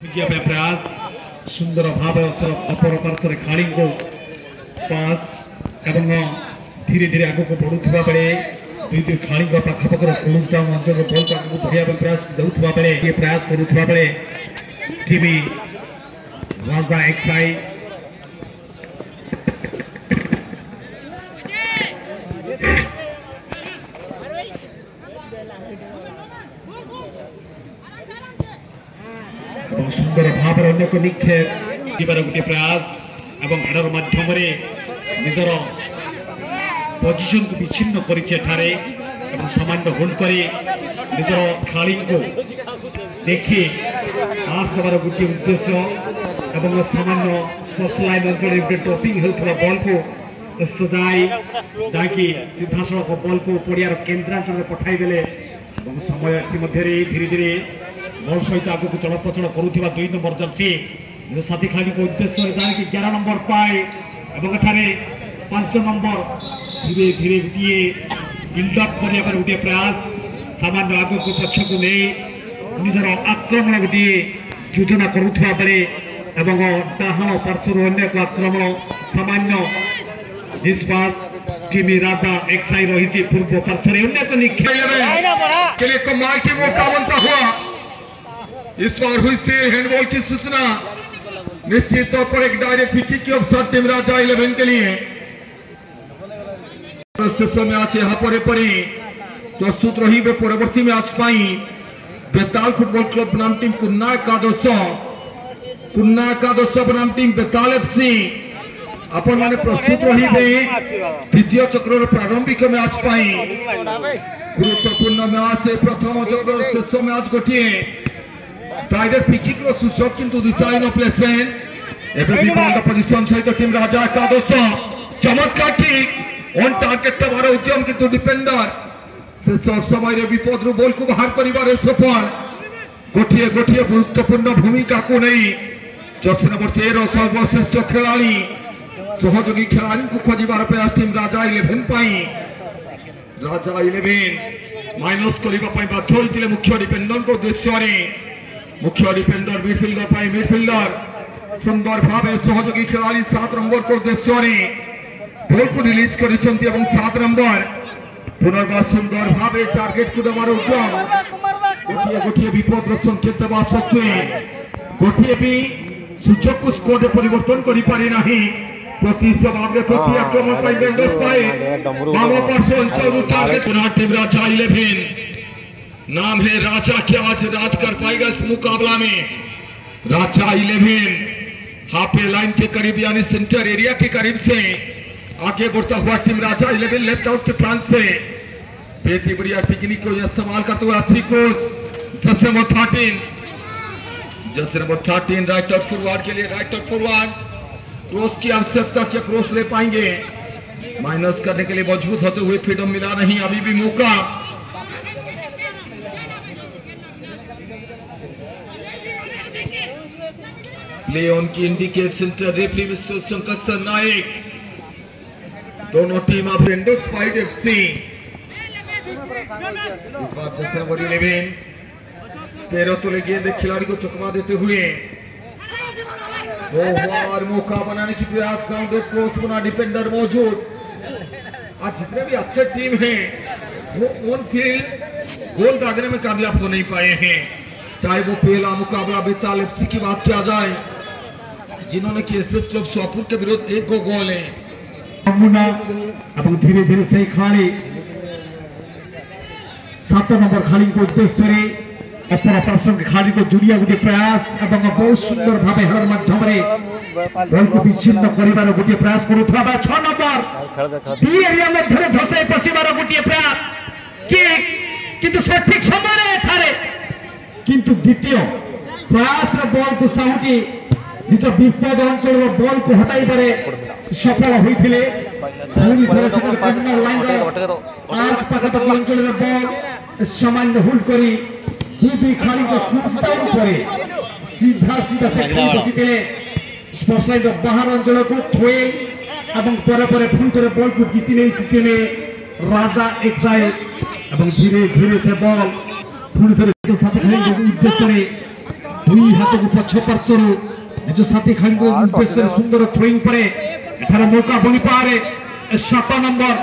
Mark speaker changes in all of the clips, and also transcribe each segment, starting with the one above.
Speaker 1: प्रयास सुंदर भाव अपर पार्श्व खाड़ी को पास एवं धीरे धीरे आग को बढ़ुवा बेले दुई खाड़ी पाखपाखर क्लोज डाउन अंचल बल को आगे बढ़िया प्रयास देउथबा बेले ये प्रयास करुथबा बेले टीम राजा एक्साई सुंदर भाव अन्य को निक्षेप गोटे प्रयास एवं एडर माध्यम निजर पोजिशन को विच्छिन्न करे सामान्य होल्ड कर निजर खेलाड़ी को देखी पास देवार गोटे उद्देश्य एवं सामान्य स्पर्श लाइन अंचल गोटे टॉपिंग होता बॉल को सजाई जहाँकि सीधा सड़क बॉल को पड़ियार केन्द्रांचल में पठाईदेले समय धीरे धीरे बॉल सहित आग को चलप्रचल करुवा 2 नंबर जर्सी साथी खेलाड़ी को उद्देश्य जहाँकि 11 नंबर पाए और 5 नंबर धीरे धीरे गोटे बिल्डअप कर गोटे प्रयास सामान्य आग को पक्ष को नहीं निजर आक्रमण गोटे योजना करुवा बेले डाहाण पार्श्वर अन्य एक आक्रमण सामान्य निष्पास टीम राजा एक्साई रही पूर्व पार्श्व अन्य एक निक्षेप मौका बनता हुआ इस बार हुई से हैंडबॉल की सूचना निश्चित तौर पर एक डायरेक्ट फ्री किक अवसर टीम राजा 11 के लिए मैच यहाँ पर प्रस्तुत रही परवर्ती मैच बेताल फुटबॉल क्लब बनाम टीम कुन्ना एकादश बनाम टीम बेताल एफसी आपण माने प्रस्तुत रही द्वितीय चक्र प्रारंभिक मैच गुरुत्वपूर्ण मैच प्रथम चक्र शेष मैच गोटे डायरेक्ट फ्री किक सूचक किंतु दिशाहीन प्लेसमेंट एवं बॉल पोजिशन सहित टीम राजा एकादश चमत्कार किक ऑन टार्गेट तबार उद्यम किंतु डिफेंडर शेष समय विपद बॉल को बाहर कर सफल गोटे गोटे गुरुत्वपूर्ण भूमिका को नहीं जर्सी नंबर 13 सर्वश्रेष्ठ खिलाड़ी सहयोगी खिलाड़ी को खोजार प्रयास टीम राजा 11 माइनस करने बाध्य होते मुख्य डिफेंडर को उद्देश्य मुख्य डिफेंडर मिडफिल्डर सुंदर भाव सहयोगी खिलाड़ी 7 नंबर को उद्देश्य बॉल को रिलीज कर 7 नंबर पुनर्बार सुंदर भाव टार्गेट को देवार उद्यम गोटे गोटे विपद संकेत देवा सत्वे गोटे भी सूचक को स्कोर परिवर्तन कर पारे नहीं प्रति स्वभाव प्रति आक्रमण बेंडस बाम पार्श्व अंचल टार्गेट टीम राजा 11 नाम है राजा क्या आज राज कर पाएगा इस मुकाबला में राजा 11 हाफ लाइन के करीब यानी सेंटर एरिया के करीब से आगे बढ़ता हुआ टीम राजा 11 लेफ्ट आउट के फ्रंट से बेहतरीन बढ़िया टेक्निक को इस्तेमाल करते हुए अच्छी coach Jersey number 13 right out forward के लिए राइट आउट फॉरवर्ड क्रॉस की आवश्यकता क्या क्रॉस ले पाएंगे माइनस करने के लिए मजबूत होते हुए फ्रीडम मिला नहीं अभी भी मौका प्ले ऑन की indicate centre referee mister Shankar Nayak दोनों टीम अब रेंडर्स फाइट एफसी इस बार जर्सी नंबर 11 13 तुले गेंद खिलाड़ी को चकमा देते हुए और मौका बनाने की प्रयास ग्राउंड क्रॉस बना डिफेंडर मौजूद आज जितने भी अच्छे टीम हैं वो ऑन फील्ड गोल दागने में कामयाब हो नहीं पाए हैं चाहे वो पहला मुकाबला बेताल एफसी की बात किया जाए जिन्होंने केएसएस क्लब सोपुर के विरुद्ध 1 गोल है धीरे धीरे से खाली 7 नंबर खाली को उद्देश्य अपर पार्श्व खाली को जुड़िया गोटे प्रयास एवं बहुत सुंदर भाव हेलर माध्यम बॉल को विच्छिन्न कर गोटे प्रयास करुवा 6 नंबर डी एरिया मध्य धसई पशिबार गोटे प्रयास किंतु सठिक समय किंतु द्वितीय प्रयास बॉल को साहुटी निज विपद अंचल बॉल को हटाई सफल होते अंचल बॉल सामान्य होल्ड कर खेलाड़ी को सीधा सीधा से बसी स्पर्श बाहर अंचल को थोए पुणी बॉल को जीति नहीं राजा एक्साई धीरे धीरे से बॉल पुणी उद्देश्य দুই হাতକୁ ପଛ ପାର୍ଶ୍ୱରୁ ନିଜ ସାଥୀ ଖେଳାଳିଙ୍କ ଉଦ୍ଦେଶ୍ୟରେ ସୁନ୍ଦର ଥ୍ରୋଇଂ ପରେ ଏଠାରେ ମୌକା ବନିପାରେ 7 ନମ୍ବର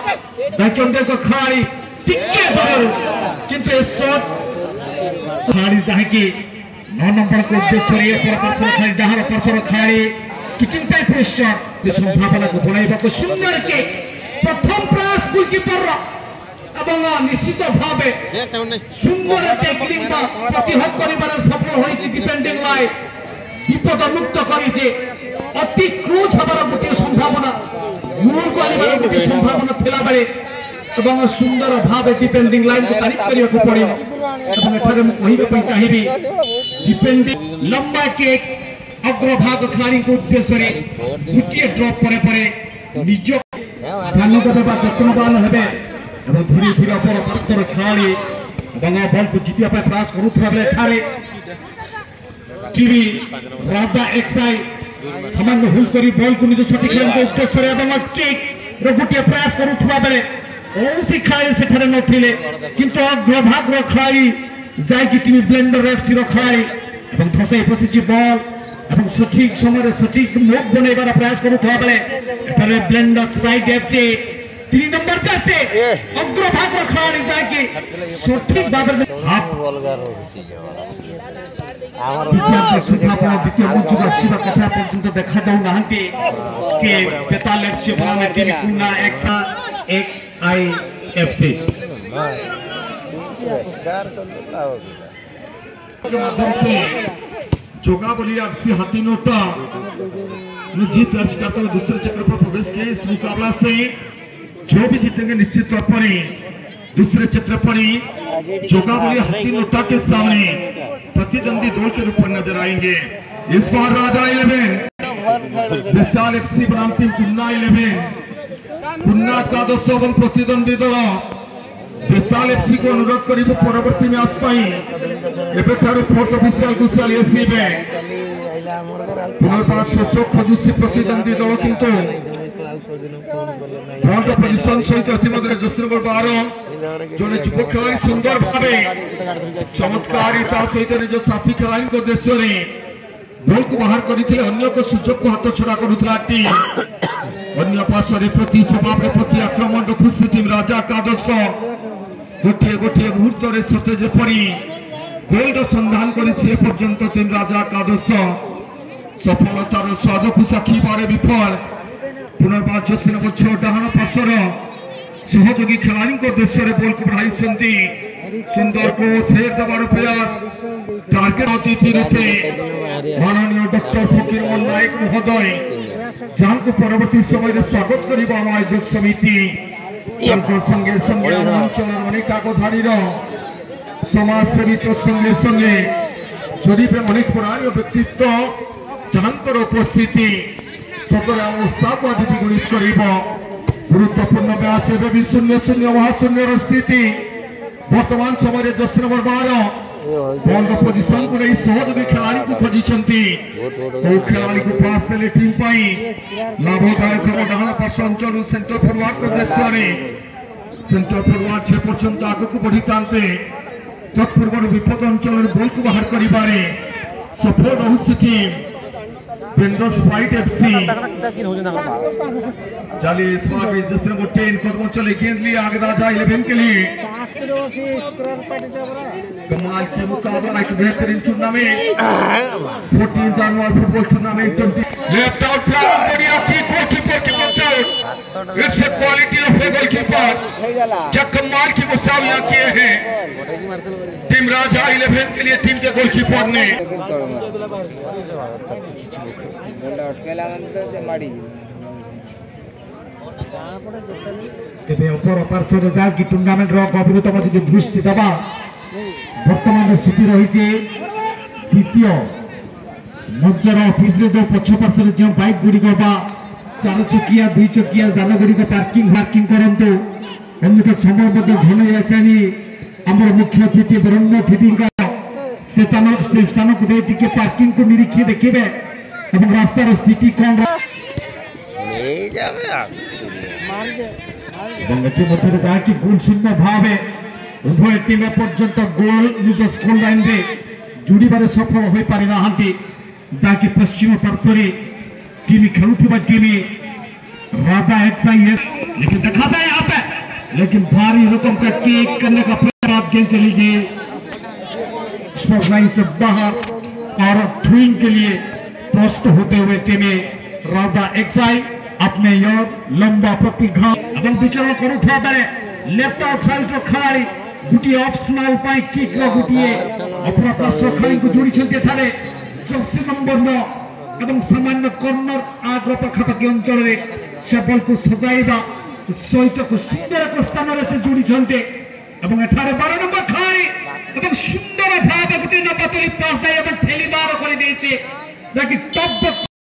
Speaker 1: ଯାଇଛନ୍ତି ଖେଳାଳି ଟିକେ ଦୂରରୁ କିନ୍ତୁ ଏ ସଟ୍ ଖେଳାଳି ଯାହାକି 9 ନମ୍ବରଙ୍କ ଉଦ୍ଦେଶ୍ୟରେ ଏପର ପାର୍ଶ୍ୱର ଖେଳାଳି ଡାହାଣ ପାର୍ଶ୍ୱର ଖେଳାଳି କିକିଂ ପାଇଁ ପ୍ରେସର ସମ୍ଭାବନାକୁ ବଢ଼ାଇବାକୁ ସୁନ୍ଦର କି ପ୍ରଥମ ପ୍ରୟାସ ଗୋଲକିପରର এবং নিশ্চিত ভাবে সুন্দর টেকনিক বা প্রতিহত করিবার সফল হয়েছে ডিফেন্ডিং লাইন বিপদ মুক্ত করেছে অতি ক্রুজ হবার গোটিয়ে সম্ভাবনা গোল করিবার গোটিয়ে সম্ভাবনা ଥିଲା বেড়ে এবং সুন্দর ভাবে ডিফেন্ডিং লাইনকে তারিফ করিବାକୁ পড়িব এবং এখানে ମୁଁ କହିବା ପାଇଁ ଚାହିଁବି ডিফেন্ডিং লম্বা কেক অগ্রভাগ খেলাড়ীଙ୍କ ଉଦ୍ଦେଶ୍ୟରେ ଗୋଟିଏ ଡ୍ରପ୍ ପରେ ପରେ ନିଜ ଧ୍ୟାନ ଦେବା ଯତ୍ନବାନ ହେବେ এবং ধীরে ধীরে অপর পার্শ্বর খেলাড়ি এবং বলକୁ জিতিବା ପାଇଁ ପ୍ରୟାସ କରୁଥିବା ବେଳେ ଏଠାରେ ଟିଭି ରାଜା ଏକ୍ସଆଇ ସାମାନ୍ୟ ଭୁଲ କରି ବଲକୁ ନିଜ ସଠିକ ଖେଳାଳିଙ୍କ ଉଦ୍ଦେଶ୍ୟରେ ଏବଂ କିକ୍ର ଗୋଟିଏ ପ୍ରୟାସ କରୁଥିବା ବେଳେ କୌଣସି ଖେଳାଳି ସେଠାରେ ନଥିଲେ କିନ୍ତୁ ଅଗ୍ରଭାଗର ଖେଳାଳି ଯାଇକି ଟିଭି ବ୍ଲେଣ୍ଡର ଏଫସିର ଖେଳାଳି ଏବଂ ଧସାଇ ପଶିଛି ବଲ এবং সঠিক সময়ে সঠিক মুভ বনাইবার প্রয়াস করুଥିବା ବେଳେ এখানে ব্লেন্ডর স্প্রাইট এফসি 3 নম্বর কাছে অগ্রভাগর খেলাড়ি যাকে সঠিক ভাবে দ্বিতীয় মঞ্চକୁ ଆସିବା କଥା ପର୍ଯ୍ୟନ୍ତ ଦେଖାଯାଉ ନାହାନ୍ତି କି ବେତାଲ ଏଫସି ବନାମ ଟିଭି କୁନା XIFC जोगावली एफसी हाथीनोटा ने जीत दर्ज करते हुए दूसरे चक्र पर प्रवेश किया। इस मुकाबला से जो भी जीतेंगे निश्चित तौर पर दूसरे चक्र पर जोगावली हाथीनोटा के सामने प्रतिद्वंदी दल के रूप में नजर आएंगे। इस बार राजा 11 विशाल एफसी बनाम टीम कुन्ना 11 कुन्ना एकादश और प्रतिद्वंदी दल विशाल एफसी को अनुरोध करी परवर्ती मैच फोर्थ ऑफिशियल घुसाली आसवे पुनर्बार सुचोग खोजुची प्रतिद्वंदी दल किंतु फ्रंट पोजिशन सहित इतिमध्ये जस्ट नंबर 12 जड़े युव खेलाड़ी सुंदर भाव चमत्कारिता सहित निज साथी खेलाड़ी उद्देश्य बॉल को बाहर करते अन्य सुजोग को हाथ छड़ा करुला टीम अन्य पार्श्व प्रति जवाब प्रति आक्रमण रखुची टीम राजा एकादश गोटे गोटे मुहूर्त सते जपरी गोल संधान करपर्यंत टीम राजा एकादश सफलतार स्वाद को साक्षीबार विफल पुनर्बार जस्सी नंबर 6 डाहाण पार्श्वर सहयोगी खेलाड़ी उद्देश्य बॉल को बढ़ाई सुंदर को फेर देवार प्रयास टार्गेट अतिथि रूपे माननीय डॉक्टर फकीर मोहन नायक महोदय जहां को परवर्ती समय स्वागत कर आयोजक समिति संगे संगे अंचल अनेक कागधारी समाजसेवी संगे संगे जरीपे अनेक पुराणी व्यक्तित्व जहांकर उपस्थिति सदर उत्साह को अतिथि गुणित कर गुरुत्वपूर्ण मैच भी 0-0 महाशून्य स्थिति वर्तमान समय जस्ट नंबर 12 बॉल पोजिशन को नहीं सहयोगी खेलाड़ी को खोजी खेलाड़ी को पास देले टीम लाभदायक डाहाण पार्श्व अंचल सेंटर फॉरवर्ड उद्देश्य सेंटर फॉरवर्ड से पर्यंत आग को बढ़ी था तत्पूर्व विपद अंचल बॉल को बाहर कर सफल रही टीम बेंडर स्प्राइट एफसी चलिए इस बार भी जस्ट नंबर 10 कदमों चले गेंद लिए आगे राजा 11 के लिए कमाल की मुकाबला एक बेहतरीन टूर्नामेंट 14 जनवरी फुटबॉल टूर्नामेंट 20 लेफ्ट आउट बढ़िया की गोलकीपर की control it's a quality of a goalkeeper क्या कमाल की बचाव यहाँ किए हैं टीम राजा 11 के लिए टीम के गोलकीपर ने अपर पार्श्व जाकि टूर्नामेंट गभीरतम जो दृष्टि दबा बर्तमान स्थिति रही द्वितीय मंचर ऑफिस जो पछ पार्श्व जो बाइक गुड़िक 4 चकिया 2 चकिया जान गुड़िक पार्किंग करंतु अन्य समय घन आसानी आम मुख्य अतिथि बरण्य अतिथि से स्थान को टे पार्किंग को निरीक्षे देखिए रास्तार स्थिति कौन जहाँकि गोल शून्य भाव उभय टीम पर्यंत गोल निज स्कोर लाइन रे जोड़बार सफल हो पारि ना जहाँकि पश्चिम पार्श्वर टीम खेलुवा टीम राजा एक्साई है, लेकिन देखा जाए यहाँ पे, लेकिन भारी रकम का केक करने का प्रयास गेंद चली गई स्पोर्ट लाइन से बाहर और थ्रोइंग के लिए प्रस्तुत होते हुए टीमें राजा एक्साई अपने योर लंबा प्रतिघात एवं विचार करुवा बेले लेफ्ट आउट साइड खेलाड़ी गोटे ऑप्शनल किक गोटे अपरा पार्श्व खेलाड़ी को जोड़ी जर्सी नंबर 9 एवं सामान्य कर्नर आग्र पाखापाखि अंचल से बल को सजाइबा सहित को सुंदर एक स्थान से जोड़ी 12 नंबर खेलाड़ी सुंदर भाव गोटे नबातली पास ठेली बार कर